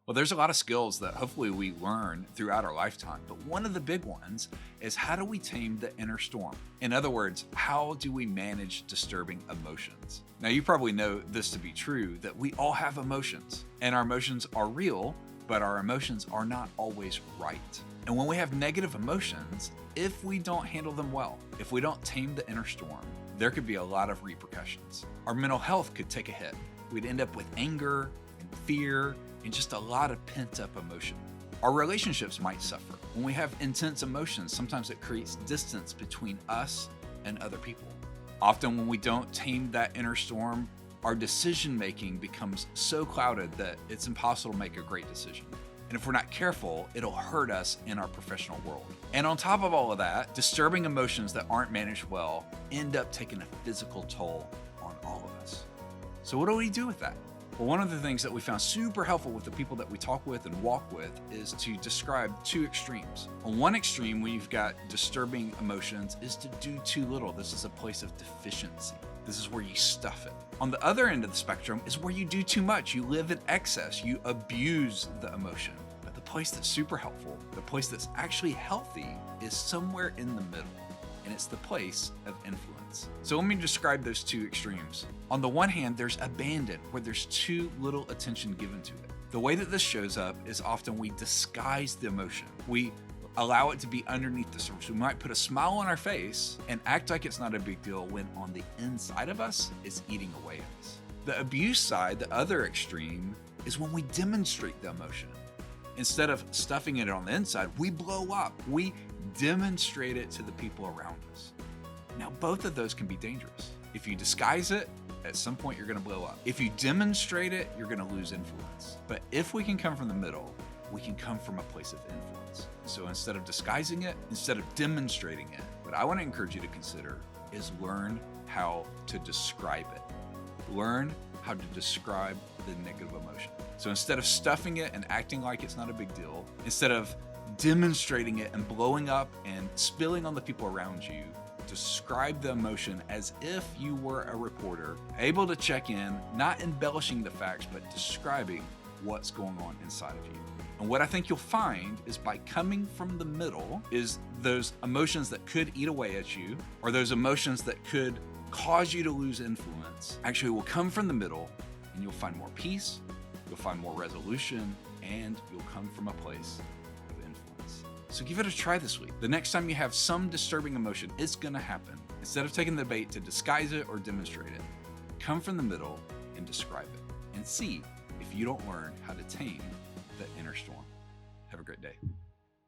Well, there's a lot of skills that hopefully we learn throughout our lifetime, but one of the big ones is how do we tame the inner storm? In other words, how do we manage disturbing emotions? Now, you probably know this to be true, that we all have emotions, and our emotions are real, but our emotions are not always right. And when we have negative emotions, if we don't handle them well, if we don't tame the inner storm, there could be a lot of repercussions. Our mental health could take a hit. We'd end up with anger and fear and just a lot of pent-up emotion. Our relationships might suffer. When we have intense emotions, sometimes it creates distance between us and other people. Often when we don't tame that inner storm, our decision-making becomes so clouded that it's impossible to make a great decision. And if we're not careful, it'll hurt us in our professional world. And on top of all of that, disturbing emotions that aren't managed well end up taking a physical toll on all of us. So what do we do with that? Well, one of the things that we found super helpful with the people that we talk with and walk with is to describe two extremes. On one extreme, when you've got disturbing emotions, is to do too little. This is a place of deficiency. This is where you stuff it. On the other end of the spectrum is where you do too much. You live in excess. You abuse the emotion. But the place that's super helpful, the place that's actually healthy, is somewhere in the middle. And it's the place of influence. So let me describe those two extremes. On the one hand, there's abandon, where there's too little attention given to it. The way that this shows up is often we disguise the emotion. We allow it to be underneath the surface. We might put a smile on our face and act like it's not a big deal when on the inside of us, it's eating away at us. The abuse side, the other extreme, is when we demonstrate the emotion. Instead of stuffing it on the inside, we blow up. We demonstrate it to the people around us. Now, both of those can be dangerous. If you disguise it, at some point you're going to blow up. If you demonstrate it, you're going to lose influence. But if we can come from the middle, we can come from a place of influence. So instead of disguising it, instead of demonstrating it, what I want to encourage you to consider is learn how to describe it. Learn how to describe the negative emotion. So instead of stuffing it and acting like it's not a big deal, instead of demonstrating it and blowing up and spilling on the people around you, describe the emotion as if you were a reporter, able to check in, not embellishing the facts, but describing what's going on inside of you. And what I think you'll find is by coming from the middle is those emotions that could eat away at you, or those emotions that could cause you to lose influence, actually will come from the middle, and you'll find more peace, you'll find more resolution, and you'll come from a place of influence. So give it a try this week. The next time you have some disturbing emotion, it's gonna happen. Instead of taking the bait to disguise it or demonstrate it, come from the middle and describe it, and see if you don't learn how to tame the inner storm. Have a great day.